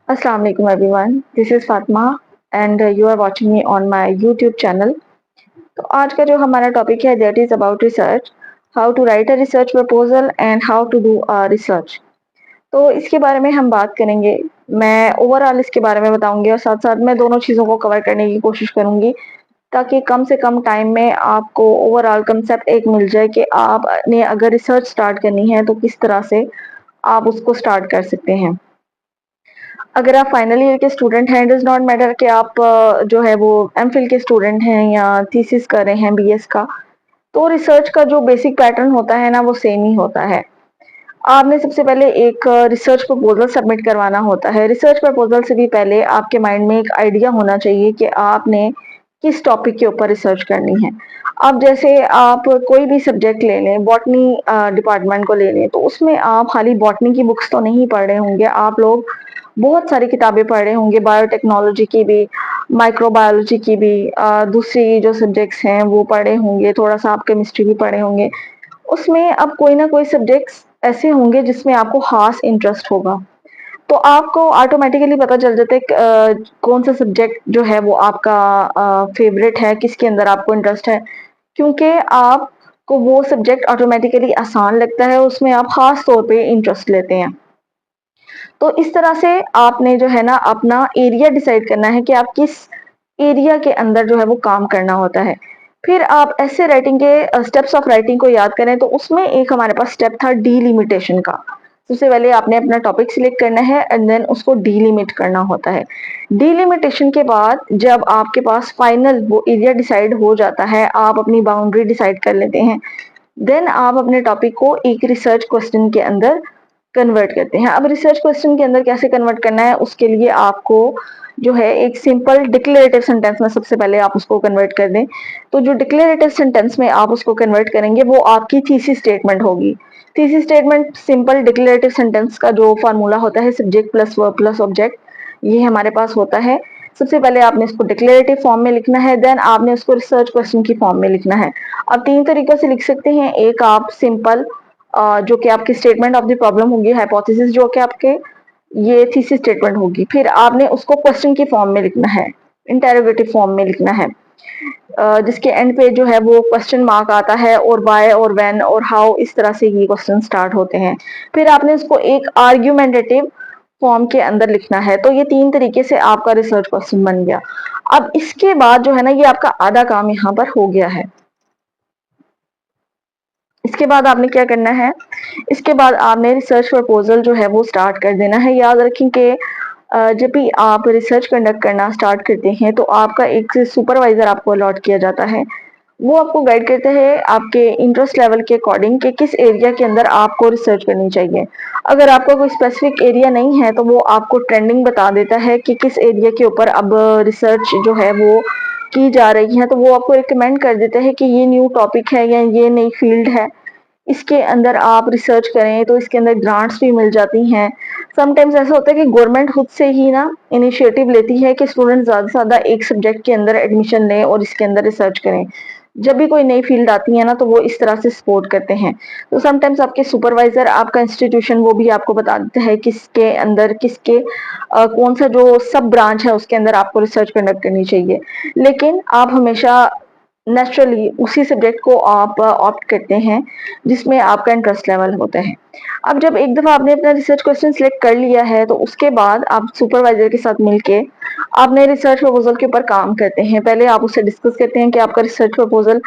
Assalamu alaikum everyone. This is Fatma and you are watching me on my YouTube channel. तो आज का जो हमारा टॉपिक है that is about research, how to write a research proposal and how to do a research. तो इसके बारे में हम बात करेंगे। मैं ओवरऑल इसके बारे में बताऊंगी और साथ साथ मैं दोनों चीज़ों को कवर करने की कोशिश करूंगी ताकि कम से कम टाइम में आपको ओवरऑल कंसेप्ट एक मिल जाए कि आपने अगर रिसर्च स्टार्ट करनी है तो किस तरह से आप उसको स्टार्ट कर सकते हैं। अगर आप फाइनल ईयर के स्टूडेंट हैं, डज नॉट मैटर कि आप जो है वो एमफिल के स्टूडेंट हैं या थीसिस कर रहे हैं बीएस का, तो रिसर्च का जो बेसिक पैटर्न होता है ना वो सेम ही होता है। आपने सबसे पहले एक रिसर्च प्रपोजल सबमिट करवाना होता है। रिसर्च प्रपोजल से भी पहले आपके माइंड में एक आइडिया होना चाहिए कि आपने किस टॉपिक के ऊपर रिसर्च करनी है। अब जैसे आप कोई भी सब्जेक्ट ले लें, बॉटनी डिपार्टमेंट को ले लें, तो उसमें आप खाली बॉटनी की बुक्स तो नहीं पढ़ रहे होंगे, आप लोग बहुत सारी किताबें पढ़ रहे होंगे, बायोटेक्नोलॉजी की भी, माइक्रोबायोलॉजी की भी, दूसरी जो सब्जेक्ट्स हैं वो पढ़े होंगे, थोड़ा सा आप केमिस्ट्री भी पढ़े होंगे। उसमें अब कोई ना कोई सब्जेक्ट्स ऐसे होंगे जिसमें आपको खास इंटरेस्ट होगा, तो आपको ऑटोमेटिकली पता चल जाता है कि, कौन सा सब्जेक्ट जो है वो आपका फेवरेट है, किसके अंदर आपको इंटरेस्ट है, क्योंकि आपको वो सब्जेक्ट ऑटोमेटिकली आसान लगता है, उसमें आप खास तौर पे इंटरेस्ट लेते हैं। तो इस तरह से आपने जो है ना अपना एरिया डिसाइड करना है कि आप किस एरिया के अंदर जो है वो काम करना होता है। फिर आप ऐसे राइटिंग के स्टेप्स ऑफ राइटिंग को याद करें तो उसमें एक हमारे पास स्टेप था डीलिमिटेशन का। सबसे पहले आपने अपना टॉपिक सिलेक्ट करना है एंड देन उसको डीलिमिट करना होता है। डीलिमिटेशन के बाद जब आपके पास फाइनल वो एरिया डिसाइड हो जाता है, आप अपनी बाउंड्री डिसाइड कर लेते हैं, देन आप अपने टॉपिक को एक रिसर्च क्वेश्चन के अंदर कन्वर्ट करते हैं। अब रिसर्च क्वेश्चन के अंदर कैसे कन्वर्ट करना है उसके लिए आपको जो है एक सिंपल डिक्लेरेटिव सेंटेंस में सबसे पहले आप उसको कन्वर्ट कर दें। तो जो डिक्लेरेटिव सेंटेंस में आप उसको कन्वर्ट करेंगे वो आपकी थीसिस स्टेटमेंट होगी। Thesis statement simple declarative sentence का जो फार्मूला होता है subject plus verb plus object, ये हमारे पास होता है। सबसे पहले आपने इसको डिक्लेरेटिव फॉर्म में लिखना है, देन आपने उसको रिसर्च क्वेश्चन की फॉर्म में लिखना है। आप तीन तरीकों से लिख सकते हैं। एक आप सिंपल जो कि आपकी स्टेटमेंट ऑफ द प्रॉब्लम होगी, हाइपोथेसिस जो कि आपके ये थीसिस स्टेटमेंट होगी, फिर आपने उसको क्वेश्चन की फॉर्म में लिखना है, इंटेरोगेटिव फॉर्म में लिखना है, जिसके एंड पे जो है वो क्वेश्चन मार्क आता है और व्हाई और व्हेन और हाउ, इस तरह से ये क्वेश्चन स्टार्ट होते हैं। फिर आपने इसको एक आर्ग्यूमेंटेटिव फॉर्म के अंदर लिखना है। तो ये तीन तरीके से आपका रिसर्च क्वेश्चन बन गया। अब इसके बाद जो है ना ये आपका आधा काम यहाँ पर हो गया है। इसके बाद आपने क्या करना है, इसके बाद आपने रिसर्च प्रपोजल जो है वो स्टार्ट कर देना है। याद रखें कि जब भी आप रिसर्च कंडक्ट करना स्टार्ट करते हैं तो आपका एक सुपरवाइजर आपको अलॉट किया जाता है। वो आपको गाइड करते हैं आपके इंटरेस्ट लेवल के अकॉर्डिंग कि किस एरिया के अंदर आपको रिसर्च करनी चाहिए। अगर आपका कोई स्पेसिफिक एरिया नहीं है तो वो आपको ट्रेंडिंग बता देता है कि किस एरिया के ऊपर अब रिसर्च जो है वो की जा रही है। तो वो आपको रिकमेंड कर देते हैं कि ये न्यू टॉपिक है या ये नई फील्ड है, इसके अंदर आप रिसर्च करें। तो इसके अंदर ग्रांट्स भी मिल जाती हैं। समटाइम्स ऐसा होता है कि गवर्नमेंट खुद से ही ना इनिशिएटिव लेती है कि स्टूडेंट ज़्यादा से ज़्यादा एक सब्जेक्ट के अंदर एडमिशन लें और इसके अंदर रिसर्च करें। जब भी कोई नई फील्ड आती है ना तो वो इस तरह से सपोर्ट करते हैं। तो समटाइम्स आपके सुपरवाइजर, आपका इंस्टीट्यूशन, वो भी आपको बता देता है किसके अंदर किसके कौन सा जो सब ब्रांच है उसके अंदर आपको रिसर्च कंडक्ट करनी चाहिए। लेकिन आप हमेशा नेचुरली उसी सब्जेक्ट को आप ऑप्ट करते हैं जिसमें आपका इंटरेस्ट लेवल होता है। अब जब एक दफ़ा आपने अपना रिसर्च क्वेश्चन सिलेक्ट कर लिया है तो उसके बाद आप सुपरवाइजर के साथ मिलके आपने रिसर्च प्रपोजल के ऊपर काम करते हैं। पहले आप उससे डिस्कस करते हैं कि आपका रिसर्च प्रपोजल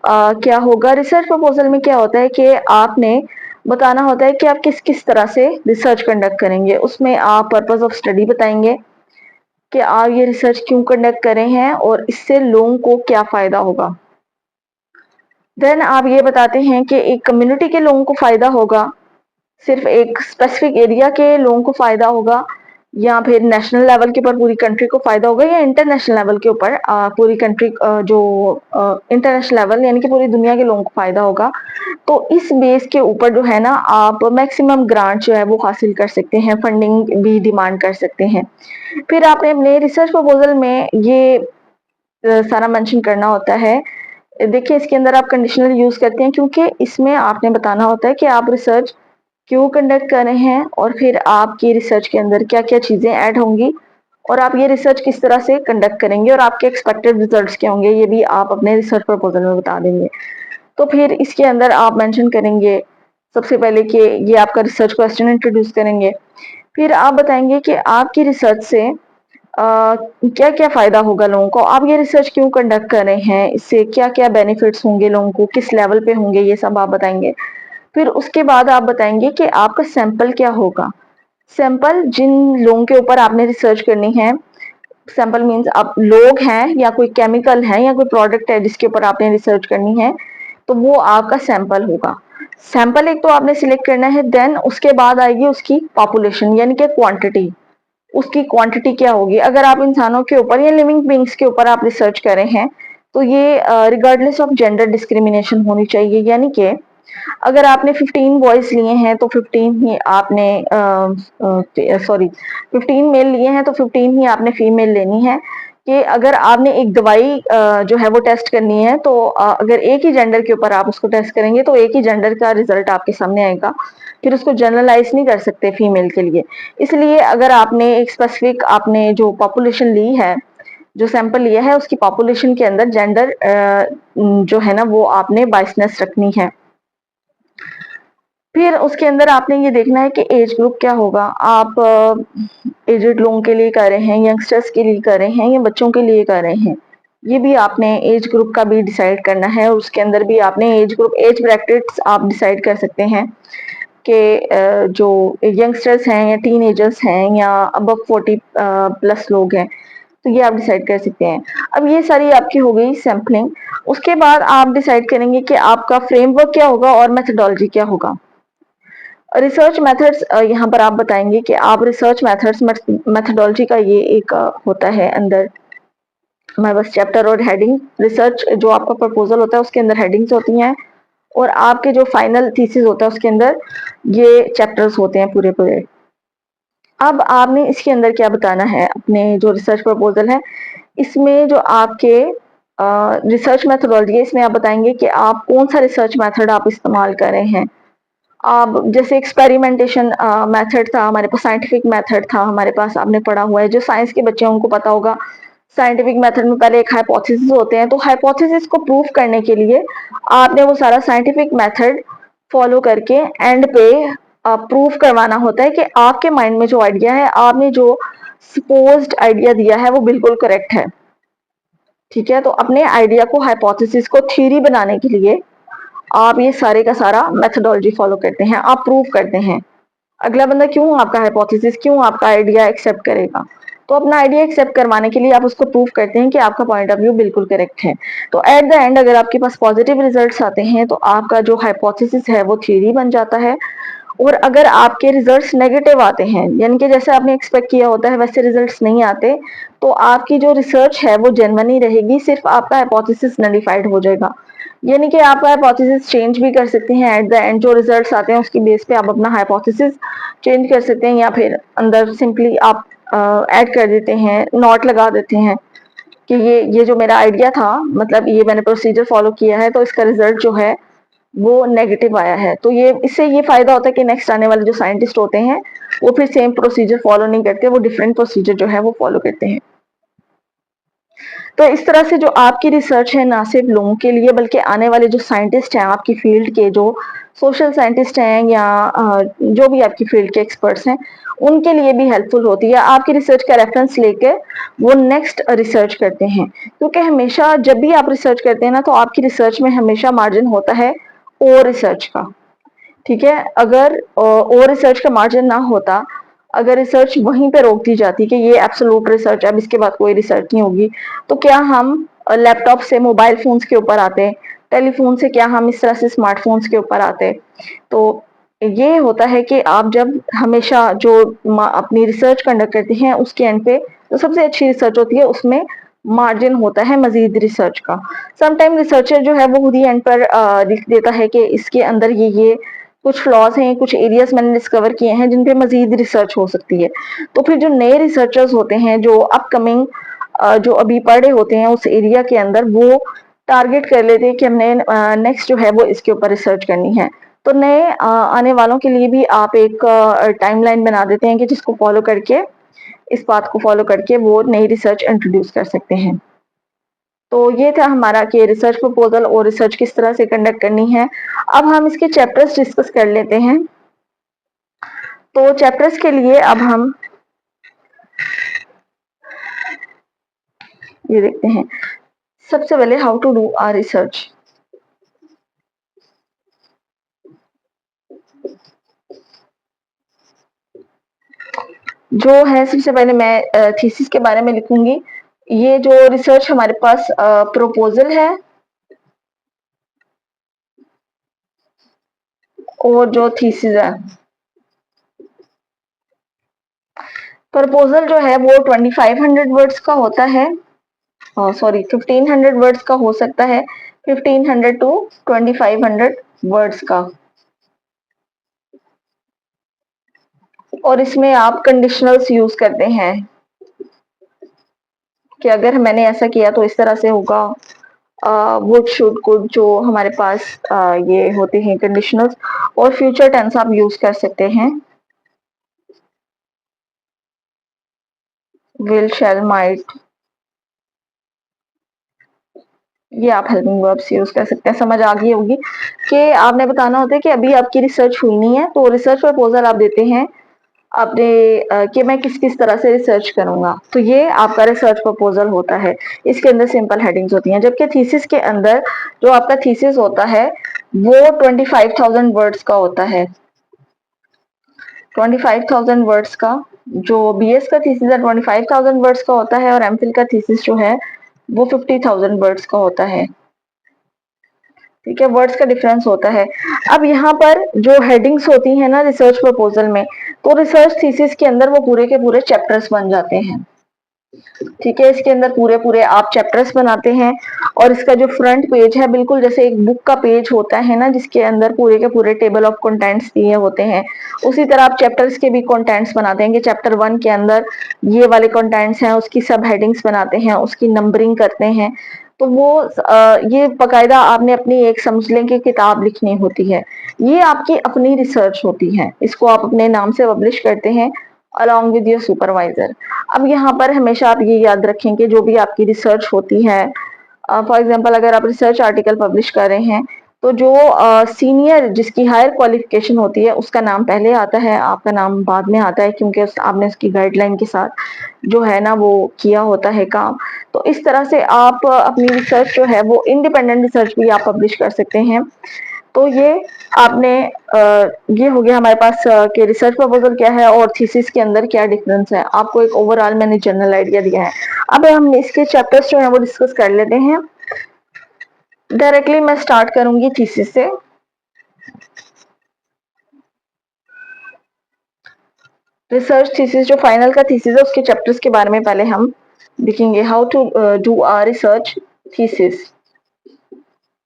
क्या होगा। रिसर्च प्रपोजल में क्या होता है कि आपने बताना होता है कि आप किस किस तरह से रिसर्च कंडक्ट करेंगे। उसमें आप पर्पज ऑफ स्टडी बताएंगे कि आप ये रिसर्च क्यों कंडक्ट कर रहे हैं और इससे लोगों को क्या फ़ायदा होगा। देन आप ये बताते हैं कि एक कम्युनिटी के लोगों को फ़ायदा होगा, सिर्फ एक स्पेसिफिक एरिया के लोगों को फ़ायदा होगा, या फिर नेशनल लेवल के ऊपर पूरी कंट्री को फ़ायदा होगा, या इंटरनेशनल लेवल के ऊपर पूरी कंट्री जो इंटरनेशनल लेवल यानी कि पूरी दुनिया के लोगों को फ़ायदा होगा। तो इस बेस के ऊपर जो है ना आप मैक्सिमम ग्रांट जो है वो हासिल कर सकते हैं, फंडिंग भी डिमांड कर सकते हैं। फिर आपने अपने रिसर्च प्रपोजल में ये सारा मेंशन करना होता है। देखिए इसके अंदर आप कंडीशनल यूज़ करते हैं क्योंकि इसमें आपने बताना होता है कि आप रिसर्च क्यों कंडक्ट कर रहे हैं, और फिर आपकी रिसर्च के अंदर क्या क्या चीजें ऐड होंगी, और आप ये रिसर्च किस तरह से कंडक्ट करेंगे, और आपके एक्सपेक्टेड रिजल्ट्स क्या होंगे, ये भी आप अपने रिसर्च प्रपोजल में बता देंगे। तो फिर इसके अंदर आप मेंशन करेंगे सबसे पहले कि ये आपका रिसर्च क्वेश्चन इंट्रोड्यूस करेंगे। फिर आप बताएंगे कि आपकी रिसर्च से क्या क्या फायदा होगा लोगों को, आप ये रिसर्च क्यों कंडक्ट कर रहे हैं, इससे क्या क्या बेनिफिट्स होंगे लोगों को, किस लेवल पे होंगे, ये सब आप बताएंगे। फिर उसके बाद आप बताएंगे कि आपका सैंपल क्या होगा। सैंपल जिन लोगों के ऊपर आपने रिसर्च करनी है, सैंपल मीन्स आप लोग हैं या कोई केमिकल है या कोई प्रोडक्ट है जिसके ऊपर आपने रिसर्च करनी है, तो वो आपका सैंपल होगा। सैंपल एक तो आपने सिलेक्ट करना है, देन उसके बाद आएगी उसकी पॉपुलेशन यानी कि क्वांटिटी। उसकी क्वांटिटी क्या होगी, अगर आप इंसानों के ऊपर या लिविंग बींग्स के ऊपर आप रिसर्च कर रहे हैं, तो ये रिगार्डलेस ऑफ जेंडर डिस्क्रिमिनेशन होनी चाहिए। यानी कि अगर आपने 15 बॉयज लिए हैं तो 15 ही आपने सॉरी 15 मेल लिए हैं तो 15 ही आपने फीमेल लेनी है। कि अगर आपने एक दवाई जो है वो टेस्ट करनी है, तो अगर एक ही जेंडर के ऊपर आप उसको टेस्ट करेंगे तो एक ही जेंडर का रिजल्ट आपके सामने आएगा, फिर उसको जनरलाइज नहीं कर सकते फीमेल के लिए। इसलिए अगर आपने एक स्पेसिफिक आपने जो पॉपुलेशन ली है, जो सैंपल लिया है, उसकी पॉपुलेशन के अंदर जेंडर जो है ना वो आपने बाइसनेस रखनी है। फिर उसके अंदर आपने ये देखना है कि एज ग्रुप क्या होगा, आप एजेड लोगों के लिए कर रहे हैं, यंगस्टर्स के लिए कर रहे हैं, या बच्चों के लिए कर रहे हैं, ये भी आपने एज ग्रुप का भी डिसाइड करना है। और उसके अंदर भी आपने एज ग्रुप, एज ब्रैकेट्स आप डिसाइड कर सकते हैं कि जो यंगस्टर्स हैं या टीनेजर्स हैं या अबव 40 प्लस लोग हैं, तो ये आप डिसाइड कर सकते हैं। अब ये सारी आपकी हो गई सैम्पलिंग। उसके बाद आप डिसाइड करेंगे कि आपका फ्रेमवर्क क्या होगा और मेथडोलॉजी क्या होगा। रिसर्च मेथड्स यहाँ पर आप बताएंगे कि आप रिसर्च मेथड्स, मेथडोलॉजी का ये एक होता है अंदर हमारे पास चैप्टर और हेडिंग। रिसर्च जो आपका प्रपोजल होता है उसके अंदर हेडिंग्स होती हैं, और आपके जो फाइनल थीसिस होता है उसके अंदर ये चैप्टर्स होते हैं पूरे पूरे। अब आपने इसके अंदर क्या बताना है, अपने जो रिसर्च प्रपोजल है इसमें जो आपके रिसर्च मेथडोलॉजी है, इसमें आप बताएंगे कि आप कौन सा रिसर्च मेथड आप इस्तेमाल कर रहे हैं। अब जैसे एक्सपेरिमेंटेशन मेथड था हमारे पास, साइंटिफिक मेथड था हमारे पास, आपने पढ़ा हुआ है, जो साइंस के बच्चे उनको पता होगा। साइंटिफिक मेथड में पहले एक हाइपोथेसिस होते हैं, तो हाइपोथेसिस को प्रूव करने के लिए आपने वो सारा साइंटिफिक मेथड फॉलो करके एंड पे प्रूव करवाना होता है कि आपके माइंड में जो आइडिया है, आपने जो सपोज्ड आइडिया दिया है वो बिल्कुल करेक्ट है। ठीक है, तो अपने आइडिया को, हाइपोथेसिस को थ्योरी बनाने के लिए आप ये सारे का सारा मेथडोलॉजी फॉलो करते हैं, आप प्रूव करते हैं। अगला बंदा क्यों आपका हाइपोथेसिस, क्यों आपका आइडिया एक्सेप्ट करेगा, तो अपना आइडिया एक्सेप्ट करवाने के लिए आप उसको प्रूव करते हैं कि आपका पॉइंट ऑफ व्यू बिल्कुल करेक्ट है। तो एट द एंड अगर आपके पास पॉजिटिव रिजल्ट्स आते हैं तो आपका जो हाइपोथेसिस है वो थ्योरी बन जाता है। और अगर आपके रिजल्ट्स नेगेटिव आते हैं, यानी कि जैसे आपने एक्सपेक्ट किया होता है वैसे रिजल्ट्स नहीं आते, तो आपकी जो रिसर्च है वो जेन्युइन ही रहेगी, सिर्फ आपका हाइपोथेसिस नलिफाइड हो जाएगा। यानी कि आप हाइपोथेसिस चेंज भी कर सकते हैं, एट द एंड जो रिजल्ट्स आते हैं उसकी बेस पे आप अपना हाइपोथेसिस चेंज कर सकते हैं, या फिर अंदर सिंपली आप ऐड कर देते हैं, नोट लगा देते हैं कि ये जो मेरा आइडिया था, मतलब ये मैंने प्रोसीजर फॉलो किया है तो इसका रिजल्ट जो है वो नेगेटिव आया है। तो ये इससे ये फायदा होता है कि नेक्स्ट आने वाले जो साइंटिस्ट होते हैं वो फिर सेम प्रोसीजर फॉलो नहीं करते, वो डिफरेंट प्रोसीजर जो है वो फॉलो करते हैं। तो इस तरह से जो आपकी रिसर्च है ना सिर्फ लोगों के लिए बल्कि आने वाले जो साइंटिस्ट हैं आपकी फील्ड के, जो सोशल साइंटिस्ट हैं या जो भी आपकी फील्ड के एक्सपर्ट्स हैं, उनके लिए भी हेल्पफुल होती है। आपकी रिसर्च का रेफरेंस लेकर वो नेक्स्ट रिसर्च करते हैं, क्योंकि हमेशा जब भी आप रिसर्च करते हैं ना तो आपकी रिसर्च में हमेशा मार्जिन होता है और रिसर्च का। ठीक है, अगर और रिसर्च का मार्जिन ना होता, अगर रिसर्च वहीं पे रोक दी जाती कि ये एब्सोल्यूट रिसर्च है, अब इसके बाद कोई रिसर्च नहीं होगी, तो क्या हम लैपटॉप से मोबाइल फोन्स के ऊपर आते, टेलीफोन से क्या हम इस तरह से स्मार्टफोन्स के ऊपर आते। तो ये होता है कि आप जब हमेशा जो अपनी रिसर्च कंडक्ट करते हैं उसके एंड पे जो सबसे अच्छी रिसर्च होती है उसमें मार्जिन होता है मजीद रिसर्च का। समटाइम रिसर्चर जो है वो खुद ही एंड पर लिख देता है कि इसके अंदर ये कुछ फ्लॉज हैं, कुछ एरियाज मैंने डिस्कवर किए हैं जिन पे मजीद रिसर्च हो सकती है। तो फिर जो नए रिसर्चर्स होते हैं जो अपकमिंग जो अभी पढ़े होते हैं उस एरिया के अंदर, वो टारगेट कर लेते हैं कि हमने नेक्स्ट जो है वो इसके ऊपर रिसर्च करनी है। तो नए आने वालों के लिए भी आप एक टाइमलाइन बना देते हैं कि जिसको फॉलो करके, इस बात को फॉलो करके वो नई रिसर्च इंट्रोड्यूस कर सकते हैं। तो ये था हमारा कि रिसर्च प्रपोजल और रिसर्च किस तरह से कंडक्ट करनी है। अब हम इसके चैप्टर्स डिस्कस कर लेते हैं। तो चैप्टर्स के लिए अब हम ये देखते हैं। सबसे पहले how to do a research. जो है सबसे पहले मैं थीसिस के बारे में लिखूंगी। ये जो रिसर्च हमारे पास प्रपोजल है और जो थीसिस है। प्रपोजल जो है वो 2500 वर्ड्स का होता है, सॉरी 1500 वर्ड्स का हो सकता है, 1500 टू 2500 वर्ड्स का। और इसमें आप कंडीशनल्स यूज करते हैं कि अगर मैंने ऐसा किया तो इस तरह से होगा। वुड शुड कुड जो हमारे पास ये होते हैं कंडीशनल्स। और फ्यूचर टेंस आप यूज कर सकते हैं, विल शैल माइट, ये आप हेल्पिंग वर्ब्स यूज कर सकते हैं। समझ आ गई होगी कि आपने बताना होता है कि अभी आपकी रिसर्च हुई नहीं है, तो रिसर्च प्रपोजल आप देते हैं अपने कि मैं किस किस तरह से रिसर्च करूंगा, तो ये आपका रिसर्च प्रपोजल होता है। इसके अंदर सिंपल हेडिंग्स होती हैं, जबकि थीसिस के अंदर जो आपका थीसिस होता है वो 25,000 वर्ड्स का होता है। 25,000 वर्ड्स का जो बीएस का थीसिस है 25,000 वर्ड्स का होता है, और एमफिल का थीसिस जो है वो 50,000 वर्ड्स का होता है। ठीक है, वर्ड्स का डिफरेंस होता है। अब यहाँ पर जो हेडिंग्स होती हैं ना रिसर्च प्रपोजल में, तो रिसर्च थीसिस के अंदर वो पूरे के पूरे चैप्टर्स बन जाते हैं। ठीक है, इसके अंदर पूरे पूरे आप चैप्टर्स बनाते हैं, और इसका जो फ्रंट पेज है बिल्कुल जैसे एक बुक का पेज होता है ना, जिसके अंदर पूरे के पूरे टेबल ऑफ कंटेंट्स दिए होते हैं, उसी तरह आप चैप्टर्स के भी कंटेंट्स बनाते हैं कि चैप्टर 1 के अंदर ये वाले कंटेंट्स हैं, उसकी सब हेडिंग्स बनाते हैं, उसकी नंबरिंग करते हैं। तो वो ये बकायदा आपने अपनी एक समझ लें कि किताब लिखनी होती है। ये आपकी अपनी रिसर्च होती है, इसको आप अपने नाम से पब्लिश करते हैं अलॉन्ग विद योर सुपरवाइजर। अब यहाँ पर हमेशा आप ये याद रखें कि जो भी आपकी रिसर्च होती है, फॉर एग्जांपल अगर आप रिसर्च आर्टिकल पब्लिश कर रहे हैं, तो जो सीनियर जिसकी हायर क्वालिफिकेशन होती है उसका नाम पहले आता है, आपका नाम बाद में आता है, क्योंकि आपने उसकी गाइडलाइन के साथ जो है ना वो किया होता है काम। तो इस तरह से आप अपनी रिसर्च जो है वो इंडिपेंडेंट रिसर्च भी आप पब्लिश कर सकते हैं। तो ये आपने ये हो गया हमारे पास कि रिसर्च प्रपोजल क्या है और थीसिस के अंदर क्या डिफरेंस है। आपको एक ओवरऑल मैंने जनरल आइडिया दिया है। अब हम इसके चैप्टर्स जो है वो डिस्कस कर लेते हैं। डायरेक्टली मैं स्टार्ट करूंगी थीसिस से। रिसर्च थीसिस जो फाइनल का थीसिस है उसके चैप्टर्स के बारे में पहले हम देखेंगे। How to do a research thesis,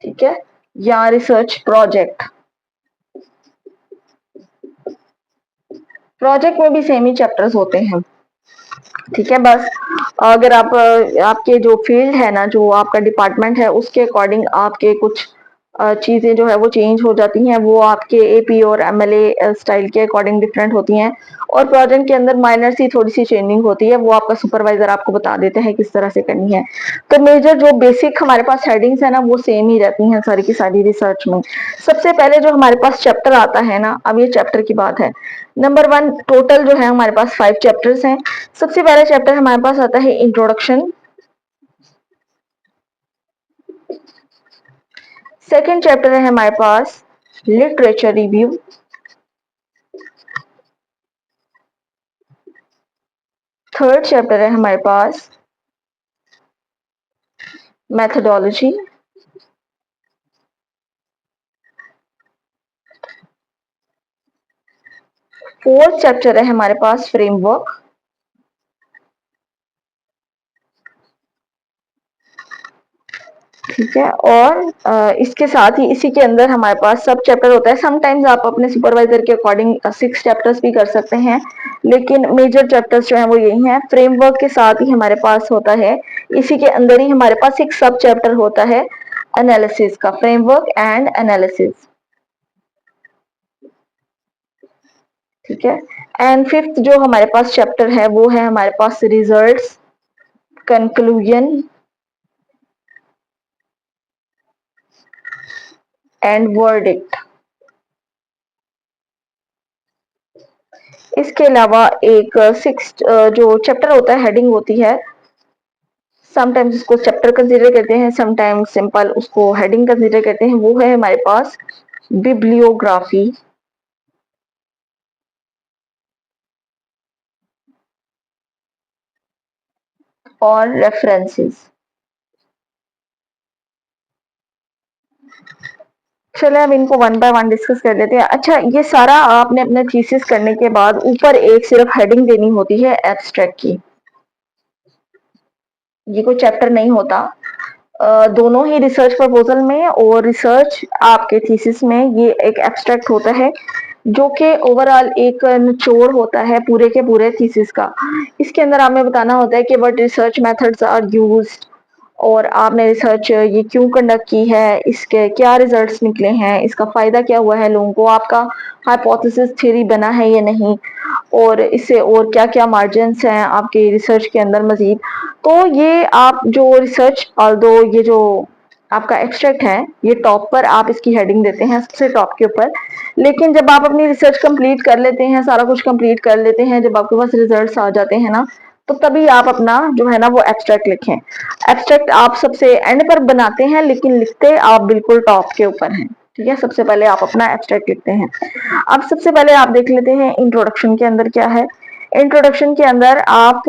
ठीक है, या रिसर्च प्रोजेक्ट। प्रोजेक्ट में भी सेम ही चैप्टर्स होते हैं। ठीक है, बस अगर आप आपके जो फील्ड है ना, जो आपका डिपार्टमेंट है, उसके अकॉर्डिंग आपके कुछ चीजें जो है वो चेंज हो जाती हैं, वो आपके एपी और एमएलए स्टाइल के अकॉर्डिंग डिफरेंट होती हैं। और प्रोजेक्ट के अंदर माइनर सी थोड़ी सी चेंजिंग होती है, वो आपका सुपरवाइजर आपको बता देते हैं किस तरह से करनी है। तो मेजर जो बेसिक हमारे पास हेडिंग्स है ना वो सेम ही रहती हैं सारी की सारी रिसर्च में। सबसे पहले जो हमारे पास चैप्टर आता है ना, अब ये चैप्टर की बात है। नंबर 1, टोटल जो है हमारे पास 5 चैप्टर्स हैं। सबसे पहला चैप्टर हमारे पास आता है इंट्रोडक्शन। सेकेंड चैप्टर है हमारे पास लिटरेचर रिव्यू। थर्ड चैप्टर है हमारे पास मैथडोलॉजी। फोर्थ चैप्टर है हमारे पास फ्रेमवर्क। ठीक है, और इसके साथ ही इसी के अंदर हमारे पास सब चैप्टर होता है। समटाइम्स आप अपने सुपरवाइजर के अकॉर्डिंग 6 चैप्टर्स भी कर सकते हैं, लेकिन मेजर चैप्टर्स जो है वो यही हैं। फ्रेमवर्क के साथ ही हमारे पास होता है, इसी के अंदर ही हमारे पास एक सब चैप्टर होता है एनालिसिस का, फ्रेमवर्क एंड एनालिसिस। ठीक है। एंड फिफ्थ जो हमारे पास चैप्टर है वो है हमारे पास रिजल्ट्स, कंक्लूजन एंड वर्डिक्ट। इसके अलावा एक सिक्स जो चैप्टर होता है, हेडिंग होती है, समटाइम्स इसको चैप्टर कंसीडर करते हैं, समटाइम्स सिंपल उसको हेडिंग कंसीडर करते हैं, वो है हमारे पास बिब्लियोग्राफी और रेफरेंसेस। चलो अब इनको वन बाय वन डिस्कस कर लेते हैं। अच्छा, ये सारा आपने अपने थीसिस करने के बाद ऊपर एक सिर्फ हेडिंग देनी होती है एब्स्ट्रैक्ट की। ये कोई चैप्टर नहीं होता। दोनों ही रिसर्च प्रपोजल में और रिसर्च आपके थीसिस में ये एक एब्स्ट्रैक्ट होता है जो कि ओवरऑल एक निचोड़ होता है पूरे के पूरे थीसिस का। इसके अंदर हमें बताना होता है कि what research methods are used, और आपने रिसर्च ये क्यों कंडक्ट की है, इसके क्या रिजल्ट्स निकले हैं, इसका फायदा क्या हुआ है लोगों को, आपका हाइपोथेसिस थ्योरी बना है या नहीं, और इससे और क्या क्या मार्जिन्स हैं आपके रिसर्च के अंदर मजीद। तो ये आप जो रिसर्च, ऑल्दो ये जो आपका एक्सट्रैक्ट है ये टॉप पर आप इसकी हेडिंग देते हैं सबसे टॉप के ऊपर, लेकिन जब आप अपनी रिसर्च कंप्लीट कर लेते हैं, सारा कुछ कंप्लीट कर लेते हैं, जब आपके पास रिजल्ट्स आ जाते हैं ना, तो तभी आप अपना जो है ना वो एब्स्ट्रैक्ट लिखें। एब्स्ट्रैक्ट आप सबसे एंड पर बनाते हैं लेकिन लिखते आप बिल्कुल टॉप के ऊपर हैं। ठीक है, सबसे पहले आप अपना एब्स्ट्रैक्ट लिखते हैं। अब सबसे पहले आप देख लेते हैं इंट्रोडक्शन के अंदर क्या है। इंट्रोडक्शन के अंदर आप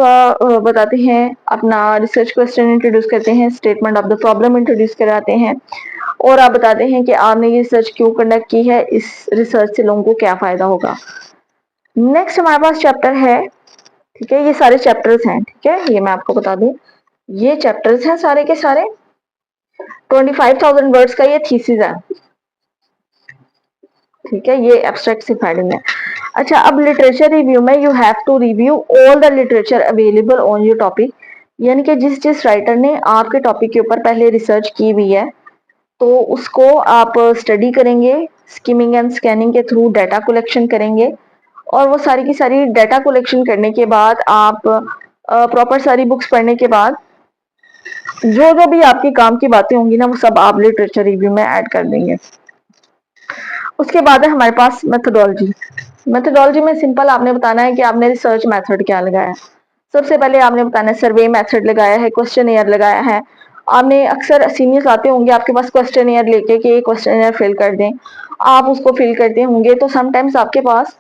बताते हैं अपना रिसर्च क्वेश्चन इंट्रोड्यूस करते हैं, statement of the problem introduce कराते हैं, और आप बताते हैं कि आपने ये रिसर्च क्यों कंडक्ट की है, इस रिसर्च से लोगों को क्या फायदा होगा। नेक्स्ट हमारे पास चैप्टर है, ठीक है, ये सारे चैप्टर्स हैं, ठीक है, ये मैं आपको बता दूं, ये चैप्टर्स हैं सारे के सारे। 25,000 वर्ड्स का ये थीसिस है, ठीक है, ये एब्स्ट्रैक्ट सिर्फ हेडिंग है। अच्छा, अब लिटरेचर रिव्यू में you have to review all the literature available on your topic, यानी कि जिस जिस राइटर ने आपके टॉपिक के ऊपर पहले रिसर्च की हुई है तो उसको आप स्टडी करेंगे, स्किमिंग एंड स्कैनिंग के थ्रू डाटा कलेक्शन करेंगे, और वो सारी की सारी डाटा कलेक्शन करने के बाद आप प्रॉपर सारी बुक्स पढ़ने के बाद जो जो भी आपके काम की बातें होंगी ना वो सब आप लिटरेचर रिव्यू में ऐड कर देंगे। उसके बाद है हमारे पास मेथोडोलॉजी। मेथोडोलॉजी में सिंपल आपने बताना है कि आपने रिसर्च मेथड क्या लगाया है। सबसे पहले आपने बताना है सर्वे मेथड लगाया है, क्वेश्चन लगाया है। आपने अक्सर सीनियर्स आते होंगे आपके पास क्वेश्चन लेके कि क्वेश्चन फिल कर दें, आप उसको फिल करते होंगे, तो समटाइम्स आपके पास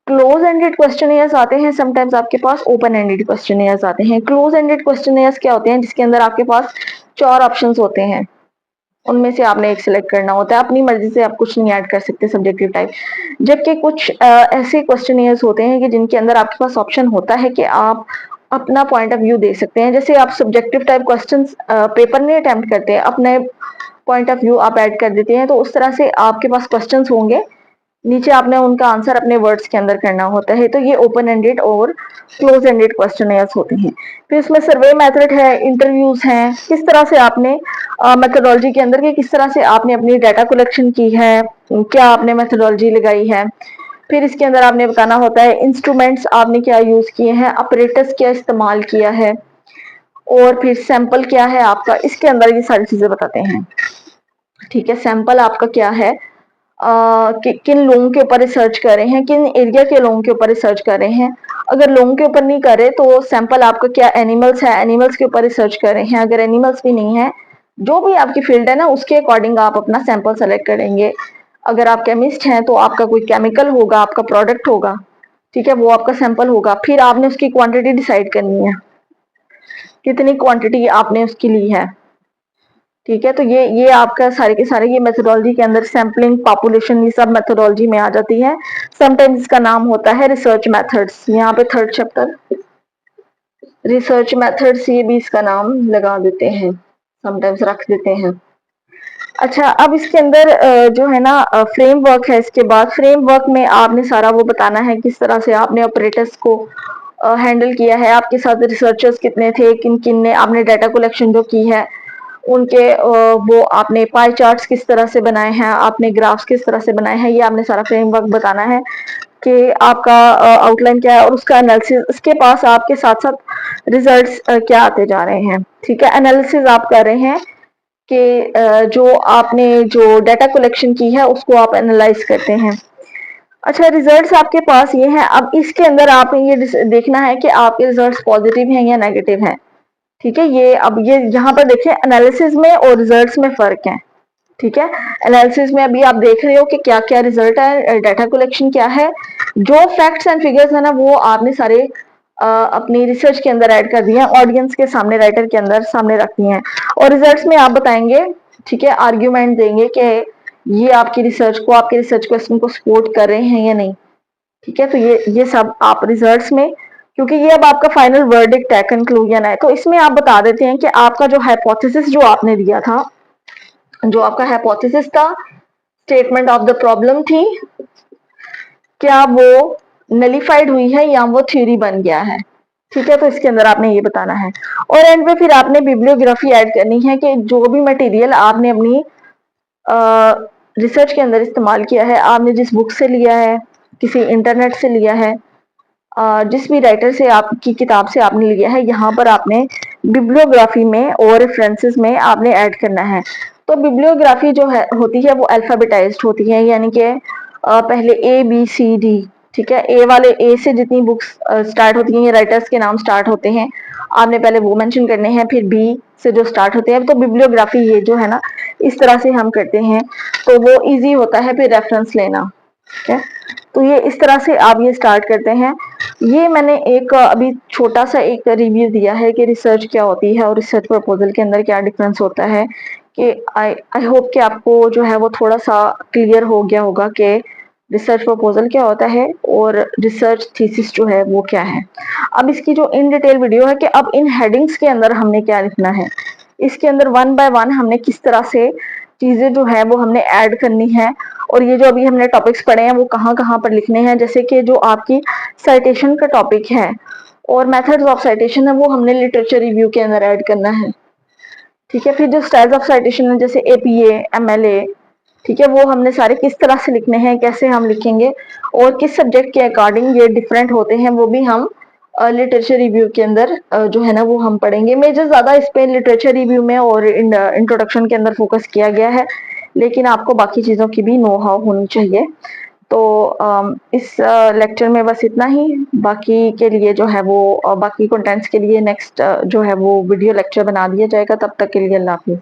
क्लोज एंडेड क्वेश्चन आते हैं, समटाइम्स आपके पास ओपन एंडेड क्वेश्चन आते हैं। क्लोज एंडेड क्वेश्चन क्या होते हैं, जिसके अंदर आपके पास 4 ऑप्शंस होते हैं, उनमें से आपने एक सिलेक्ट करना होता है, अपनी मर्जी से आप कुछ नहीं ऐड कर सकते सब्जेक्टिव टाइप। जबकि कुछ ऐसे क्वेश्चन होते हैं कि जिनके अंदर आपके पास ऑप्शन होता है कि आप अपना पॉइंट ऑफ व्यू दे सकते हैं। जैसे आप सब्जेक्टिव टाइप क्वेश्चंस पेपर में अटेम्प्ट करते हैं, अपने पॉइंट ऑफ व्यू आप ऐड कर देते हैं, तो उस तरह से आपके पास क्वेश्चंस होंगे, नीचे आपने उनका आंसर अपने वर्ड्स के अंदर करना होता है। तो ये ओपन एंडेड और क्लोज एंडेड क्वेश्चन होते हैं। फिर इसमें सर्वे मेथड है, इंटरव्यूज हैं, किस तरह से आपने मेथोडोलॉजी के अंदर के किस तरह से आपने अपनी डाटा कलेक्शन की है, क्या आपने मेथोडोलॉजी लगाई है। फिर इसके अंदर आपने बताना होता है इंस्ट्रूमेंट्स आपने क्या यूज किए हैं, अपरेटस क्या इस्तेमाल किया है, और फिर सैंपल क्या है आपका, इसके अंदर ये सारी चीजें बताते हैं। ठीक है, सैंपल आपका क्या है, किन लोगों के ऊपर रिसर्च कर रहे हैं, किन एरिया के लोगों के ऊपर रिसर्च कर रहे हैं। अगर लोगों के ऊपर नहीं कर रहे तो सैंपल आपका क्या एनिमल्स है, एनिमल्स के ऊपर रिसर्च कर रहे हैं। अगर एनिमल्स भी नहीं है, जो भी आपकी फील्ड है ना उसके अकॉर्डिंग आप अपना सैंपल सेलेक्ट करेंगे। अगर आप केमिस्ट हैं तो आपका कोई केमिकल होगा, आपका प्रोडक्ट होगा, ठीक है, वो आपका सैंपल होगा। फिर आपने उसकी क्वांटिटी डिसाइड करनी है, कितनी क्वांटिटी आपने उसकी ली है। ठीक है, तो ये आपका सारे के सारे ये मेथोडोलॉजी के अंदर सैम्पलिंग, पॉपुलेशन, ये सब मेथोडोलॉजी में आ जाती है। समटाइम्स इसका नाम होता है रिसर्च मेथड्स। यहाँ पे थर्ड चैप्टर रिसर्च मेथड्स, ये भी इसका नाम लगा देते हैं, समटाइम्स रख देते हैं। अच्छा, अब इसके अंदर जो है ना फ्रेमवर्क है। इसके बाद फ्रेमवर्क में आपने सारा वो बताना है किस तरह से आपने ऑपरेटर्स को हैंडल किया है, आपके साथ रिसर्चर्स कितने थे, किन किन ने आपने डाटा कलेक्शन जो की है उनके वो आपने पाई चार्ट्स किस तरह से बनाए हैं, आपने ग्राफ्स किस तरह से बनाए हैं, ये आपने सारा फ्रेमवर्क बताना है। कि आपका आउटलाइन क्या है और उसका एनालिसिस, उसके पास आपके साथ साथ रिजल्ट्स क्या आते जा रहे हैं। ठीक है, एनालिसिस आप कर रहे हैं कि जो आपने जो डाटा कलेक्शन की है उसको आप एनालाइज करते हैं। अच्छा, रिजल्ट्स आपके पास ये हैं। अब इसके अंदर आपने ये देखना है कि आपके रिजल्ट्स पॉजिटिव हैं या नेगेटिव हैं। ठीक है, ये अब ये यहाँ पर देखिए, एनालिसिस में और रिजल्ट्स में फर्क है। ठीक है, एनालिसिस में अभी आप देख रहे हो कि क्या क्या रिजल्ट है, डाटा कलेक्शन क्या है, जो फैक्ट्स एंड फिगर्स है ना वो आपने सारे अपनी रिसर्च के अंदर ऐड कर दिए हैं, ऑडियंस के सामने, राइटर के अंदर सामने रख दिए हैं। और रिजल्ट्स में आप बताएंगे, ठीक है, आर्ग्यूमेंट देंगे कि ये आपकी रिसर्च को, आपके रिसर्च क्वेश्चन को सपोर्ट कर रहे हैं या नहीं। ठीक है, तो ये सब आप रिजल्ट्स में, क्योंकि ये अब आपका फाइनल वर्डिक्ट है, कंक्लूजन है, तो इसमें आप बता देते हैं कि आपका जो हाइपोथेसिस जो आपने दिया था, जो आपका हाइपोथेसिस था, स्टेटमेंट ऑफ द प्रॉब्लम थी, क्या वो नलिफाइड हुई है या वो थ्योरी बन गया है। ठीक है, तो इसके अंदर आपने ये बताना है। और एंड में फिर आपने बिब्लियोग्राफी ऐड करनी है कि जो भी मटेरियल आपने अपनी रिसर्च के अंदर इस्तेमाल किया है, आपने जिस बुक से लिया है, किसी इंटरनेट से लिया है, जिस भी राइटर से, आपकी किताब से आपने लिया है, यहाँ पर आपने बिब्लियोग्राफी में और रेफरेंसेस में आपने ऐड करना है। तो बिब्लियोग्राफी जो है होती है वो अल्फाबेटाइज्ड होती है, यानी कि पहले ए बी सी डी। ठीक है, ए वाले, ए से जितनी बुक्स स्टार्ट होती हैं, ये राइटर्स के नाम स्टार्ट होते हैं, आपने पहले वो मेंशन करने हैं, फिर बी से जो स्टार्ट होते हैं। तो बिब्लियोग्राफी ये जो है ना, इस तरह से हम करते हैं, तो वो इजी होता है फिर रेफरेंस लेना। ठीक है, तो ये इस तरह से आप ये स्टार्ट करते हैं। ये मैंने एक अभी छोटा सा एक रिव्यू दिया है कि रिसर्च क्या होती है और रिसर्च प्रपोजल के अंदर क्या डिफरेंस होता है, कि आई होप कि आपको जो है वो थोड़ा सा क्लियर हो गया होगा कि रिसर्च प्रपोजल क्या होता है और रिसर्च थीसिस जो है वो क्या है। अब इसकी जो इन डिटेल वीडियो है कि अब इन हेडिंग्स के अंदर हमने क्या लिखना है, इसके अंदर वन बाय वन हमने किस तरह से चीजें जो है वो हमने ऐड करनी है, और ये जो अभी हमने टॉपिक्स पढ़े हैं वो कहाँ कहाँ पर लिखने हैं। जैसे कि जो आपकी साइटेशन का टॉपिक है और मेथड्स ऑफ साइटेशन है, वो हमने लिटरेचर रिव्यू के अंदर ऐड करना है। ठीक है, फिर जो स्टाइल्स ऑफ साइटेशन है, जैसे एपीए, एमएलए, ठीक है, वो हमने सारे किस तरह से लिखने हैं, कैसे हम लिखेंगे और किस सब्जेक्ट के अकॉर्डिंग ये डिफरेंट होते हैं, वो भी हम लिटरेचर रिव्यू के अंदर जो है ना वो हम पढ़ेंगे। मेजर ज्यादा इस पे लिटरेचर रिव्यू में और इंट्रोडक्शन के अंदर फोकस किया गया है, लेकिन आपको बाकी चीजों की भी नो हाउ होनी चाहिए। तो इस लेक्चर में बस इतना ही। बाकी के लिए जो है वो बाकी कंटेंट्स के लिए नेक्स्ट जो है वो वीडियो लेक्चर बना दिया जाएगा। तब तक के लिए अल्लाह हाफिज।